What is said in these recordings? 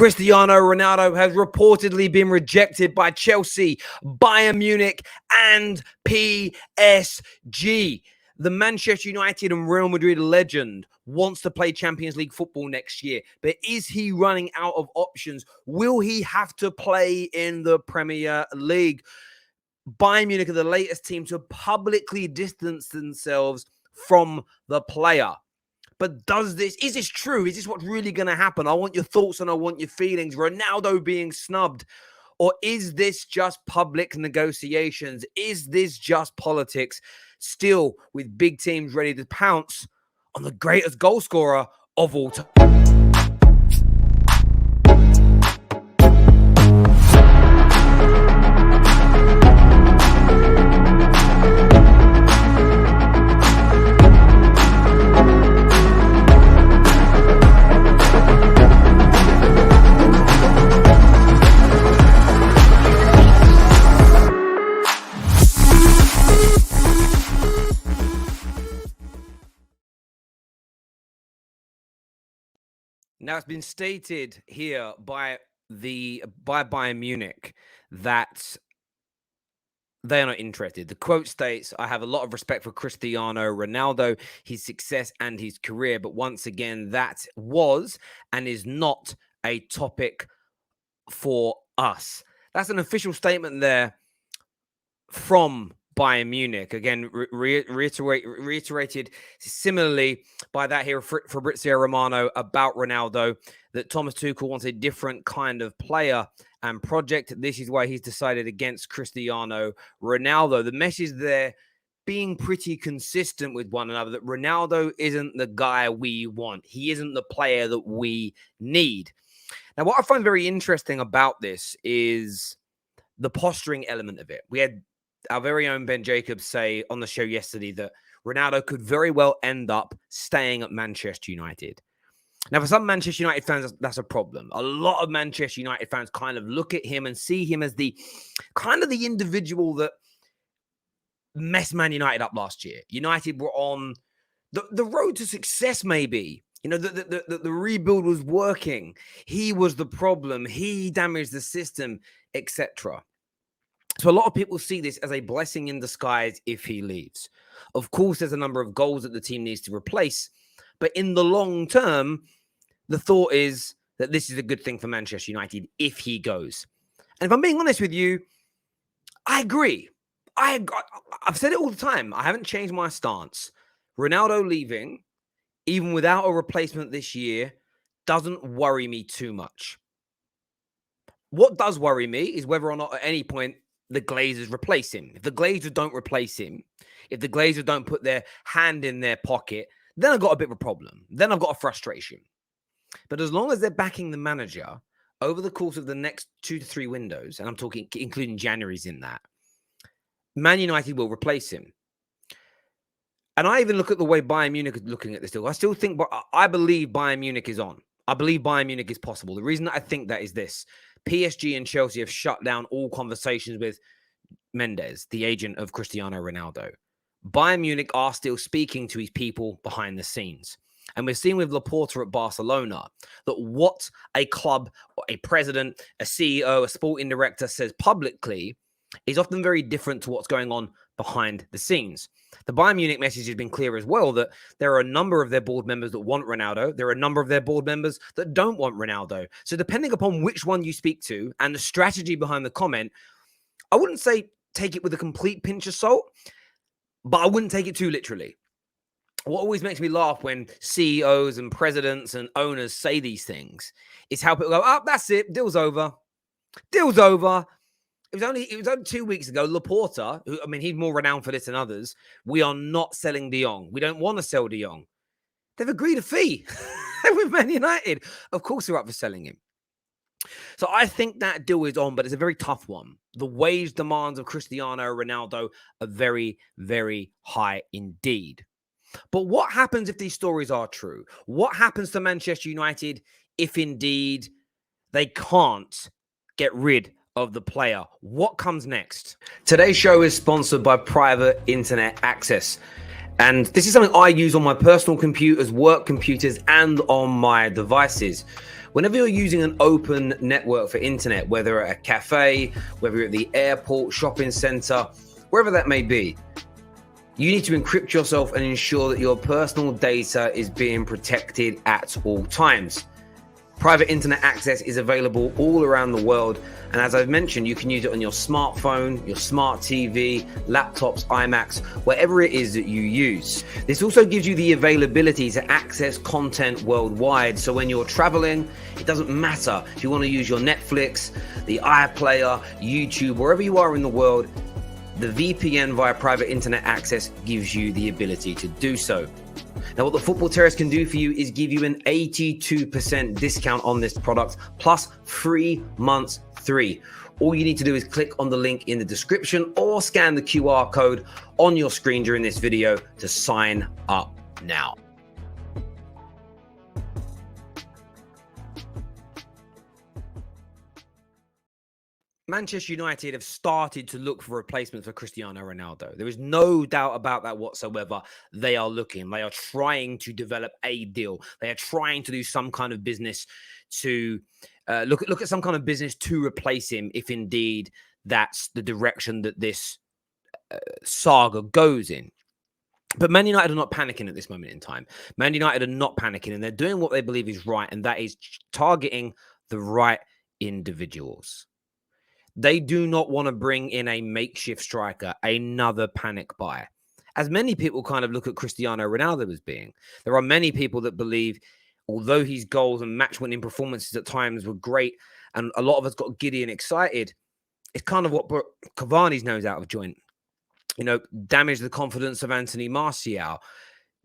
Cristiano Ronaldo has reportedly been rejected by Chelsea, Bayern Munich, and PSG. The Manchester United and Real Madrid legend wants to play Champions League football next year, but is he running out of options? Will he have to play in the Premier League? Bayern Munich are the latest team to publicly distance themselves from the player. But is this true? Is this what's really going to happen? I want your thoughts and I want your feelings. Ronaldo being snubbed. Or is this just public negotiations? Is this just politics? Still with big teams ready to pounce on the greatest goal scorer of all time. Now, it's been stated here by Bayern Munich that they are not interested. The quote states, "I have a lot of respect for Cristiano Ronaldo, his success and his career, but once again, that was and is not a topic for us." That's an official statement there from Bayern Munich. Again, reiterated similarly by that here Fabrizio Romano about Ronaldo, that Thomas Tuchel wants a different kind of player and project. This is why he's decided against Cristiano Ronaldo. The message there being pretty consistent with one another, that Ronaldo isn't the guy we want. He isn't the player that we need. Now, what I find very interesting about this is the posturing element of it. We had our very own Ben Jacobs say on the show yesterday that Ronaldo could very well end up staying at Manchester United. Now, for some Manchester United fans, that's a problem. A lot of Manchester United fans kind of look at him and see him as the kind of the individual that messed Man United up last year. United were on the road to success, maybe. You know, the rebuild was working. He was the problem. He damaged the system, etc. So a lot of people see this as a blessing in disguise if he leaves. Of course, there's a number of goals that the team needs to replace. But in the long term, the thought is that this is a good thing for Manchester United if he goes. And if I'm being honest with you, I agree. I've said it all the time. I haven't changed my stance. Ronaldo leaving, even without a replacement this year, doesn't worry me too much. What does worry me is whether or not at any point the Glazers replace him. If the Glazers don't replace him, if the Glazers don't put their hand in their pocket, then I've got a bit of a problem. Then I've got a frustration. But as long as they're backing the manager over the course of the next 2 to 3 windows, and I'm talking including January's in that, Man United will replace him. And I even look at the way Bayern Munich is looking at this deal. I still think, I believe Bayern Munich is on. I believe Bayern Munich is possible. The reason that I think that is this. PSG and Chelsea have shut down all conversations with Mendes, the agent of Cristiano Ronaldo. Bayern Munich are still speaking to his people behind the scenes. And we're seeing with Laporta at Barcelona that what a club, a president, a CEO, a sporting director says publicly is often very different to what's going on behind the scenes. The Bayern Munich message has been clear as well that there are a number of their board members that want Ronaldo. There are a number of their board members that don't want Ronaldo. So depending upon which one you speak to and the strategy behind the comment, I wouldn't say take it with a complete pinch of salt, but I wouldn't take it too literally. What always makes me laugh when CEOs and presidents and owners say these things is how people go, "Oh, that's it, deal's over. Deal's over." It was only 2 weeks ago, Laporta, who, I mean, he's more renowned for this than others. We are not selling De Jong. We don't want to sell De Jong. They've agreed a fee with Man United. Of course, they're up for selling him. So I think that deal is on, but it's a very tough one. The wage demands of Cristiano Ronaldo are very, very high indeed. But what happens if these stories are true? What happens to Manchester United if indeed they can't get rid of the player? What comes next? Today's show is sponsored by Private Internet Access. And this is something I use on my personal computers, work computers, and on my devices. Whenever you're using an open network for internet, whether at a cafe, whether you're at the airport, shopping center, wherever that may be, you need to encrypt yourself and ensure that your personal data is being protected at all times. Private internet access is available all around the world. And as I've mentioned, you can use it on your smartphone, your smart TV, laptops, iMacs, whatever it is that you use. This also gives you the availability to access content worldwide. So when you're traveling, it doesn't matter if you want to use your Netflix, the iPlayer, YouTube, wherever you are in the world, the VPN via private internet access gives you the ability to do so. Now, what the Football Terrace can do for you is give you an 82% discount on this product, plus 3 months free. All you need to do is click on the link in the description or scan the QR code on your screen during this video to sign up now. Manchester United have started to look for replacements for Cristiano Ronaldo. There is no doubt about that whatsoever. They are looking. They are trying to develop a deal. They are trying to do some kind of business to look at some kind of business to replace him, if indeed that's the direction that this saga goes in. But Man United are not panicking at this moment in time. Man United are not panicking, and they're doing what they believe is right, and that is targeting the right individuals. They do not want to bring in a makeshift striker, another panic buy. As many people kind of look at Cristiano Ronaldo as being. There are many people that believe, although his goals and match-winning performances at times were great, and a lot of us got giddy and excited, it's kind of what Cavani's nose out of joint. You know, damaged the confidence of Anthony Martial,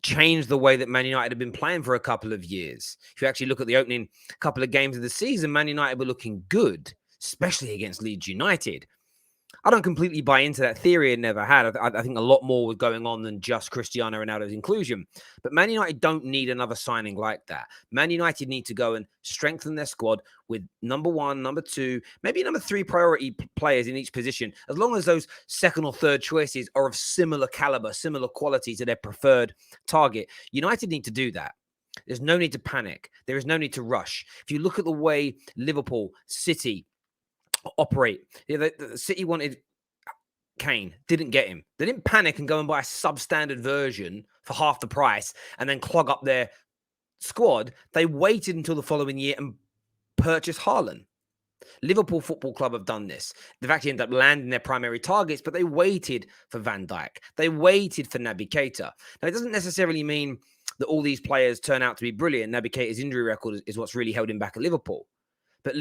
changed the way that Man United have been playing for a couple of years. If you actually look at the opening couple of games of the season, Man United were looking good, especially against Leeds United. I don't completely buy into that theory and never had. I think a lot more was going on than just Cristiano Ronaldo's inclusion. But Man United don't need another signing like that. Man United need to go and strengthen their squad with number 1, number 2, maybe number 3 priority players in each position, as long as those second or third choices are of similar caliber, similar quality to their preferred target. United need to do that. There's no need to panic. There is no need to rush. If you look at the way Liverpool, City, operate. Yeah, the City wanted Kane, didn't get him. They didn't panic and go and buy a substandard version for half the price and then clog up their squad. They waited until the following year and purchased Haaland. Liverpool Football Club have done this. They've actually ended up landing their primary targets, but they waited for Van Dijk. They waited for Naby Keita. Now, it doesn't necessarily mean that all these players turn out to be brilliant. Naby Keita's injury record is what's really held him back at Liverpool. But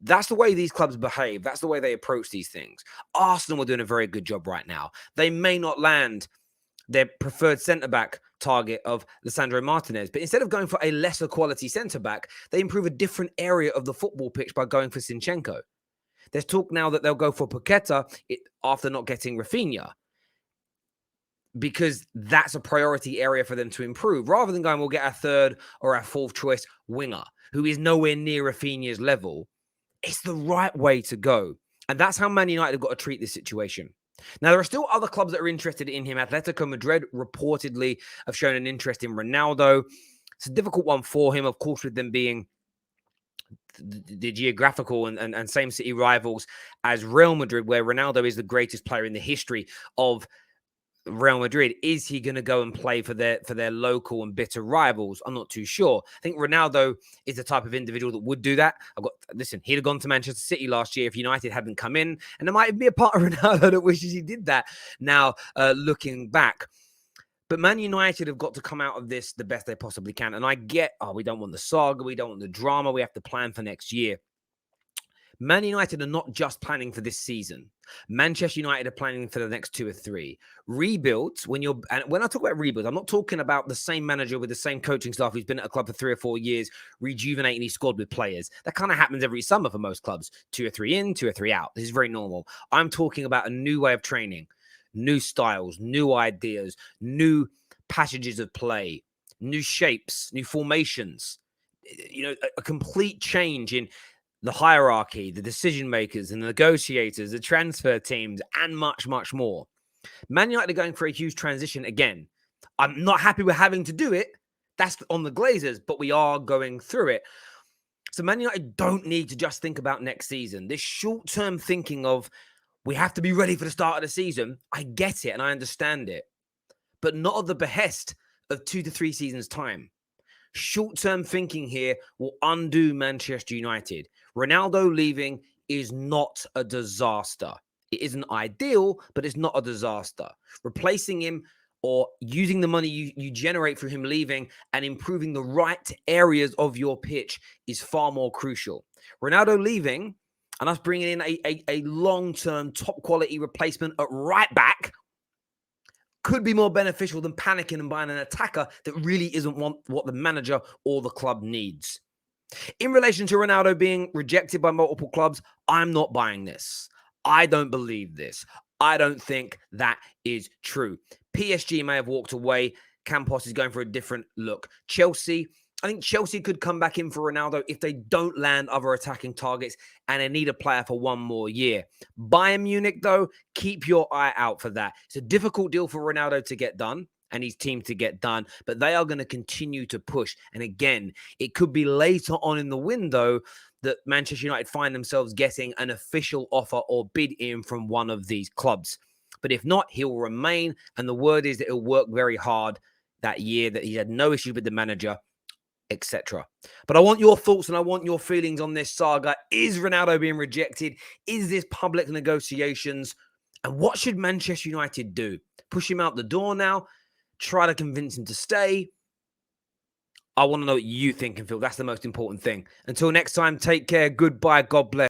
that's the way these clubs behave. That's the way they approach these things. Arsenal are doing a very good job right now. They may not land their preferred centre-back target of Lisandro Martinez, but instead of going for a lesser quality centre-back, they improve a different area of the football pitch by going for Zinchenko. There's talk now that they'll go for Paqueta after not getting Rafinha, because that's a priority area for them to improve, rather than going, we'll get our third or our fourth choice winger, who is nowhere near Rafinha's level. It's the right way to go. And that's how Man United have got to treat this situation. Now, there are still other clubs that are interested in him. Atletico Madrid reportedly have shown an interest in Ronaldo. It's a difficult one for him, of course, with them being the geographical and same city rivals as Real Madrid, where Ronaldo is the greatest player in the history of Real Madrid. Is he going to go and play for their local and bitter rivals? I'm not too sure. I think Ronaldo is the type of individual that would do that. He'd have gone to Manchester City last year if United hadn't come in, and there might be a part of Ronaldo that wishes he did that now, looking back. But Man United have got to come out of this the best they possibly can. And I get, we don't want the saga, we don't want the drama, we have to plan for next year. Man United are not just planning for this season. Manchester United are planning for the next 2 or 3. Rebuilds, and when I talk about rebuilds, I'm not talking about the same manager with the same coaching staff who's been at a club for 3 or 4 years, rejuvenating his squad with players. That kind of happens every summer for most clubs. 2 or 3 in, 2 or 3 out. This is very normal. I'm talking about a new way of training, new styles, new ideas, new passages of play, new shapes, new formations. You know, a complete change in the hierarchy, the decision makers, the negotiators, the transfer teams, and much, much more. Man United are going for a huge transition again. I'm not happy we're having to do it. That's on the Glazers, but we are going through it. So Man United don't need to just think about next season. This short-term thinking of we have to be ready for the start of the season, I get it and I understand it, but not at the behest of 2 to 3 seasons' time. Short-term thinking here will undo Manchester United. Ronaldo leaving is not a disaster. It isn't ideal, but it's not a disaster. Replacing him or using the money you generate through him leaving and improving the right areas of your pitch is far more crucial. Ronaldo leaving and us bringing in a long-term, top-quality replacement at right back could be more beneficial than panicking and buying an attacker that really isn't what the manager or the club needs. In relation to Ronaldo being rejected by multiple clubs, I'm not buying this. I don't believe this. I don't think that is true. PSG may have walked away. Campos is going for a different look. I think Chelsea could come back in for Ronaldo if they don't land other attacking targets and they need a player for one more year. Bayern Munich, though, keep your eye out for that. It's a difficult deal for Ronaldo to get done and his team to get done, but they are going to continue to push. And again, it could be later on in the window that Manchester United find themselves getting an official offer or bid in from one of these clubs. But if not, he'll remain. And the word is that he'll work very hard that year, that he had no issue with the manager, etc. But I want your thoughts and I want your feelings on this saga. Is Ronaldo being rejected? Is this public negotiations? And what should Manchester United do? Push him out the door now? Try to convince him to stay? I want to know what you think and feel. That's the most important thing. Until next time, take care. Goodbye. God bless.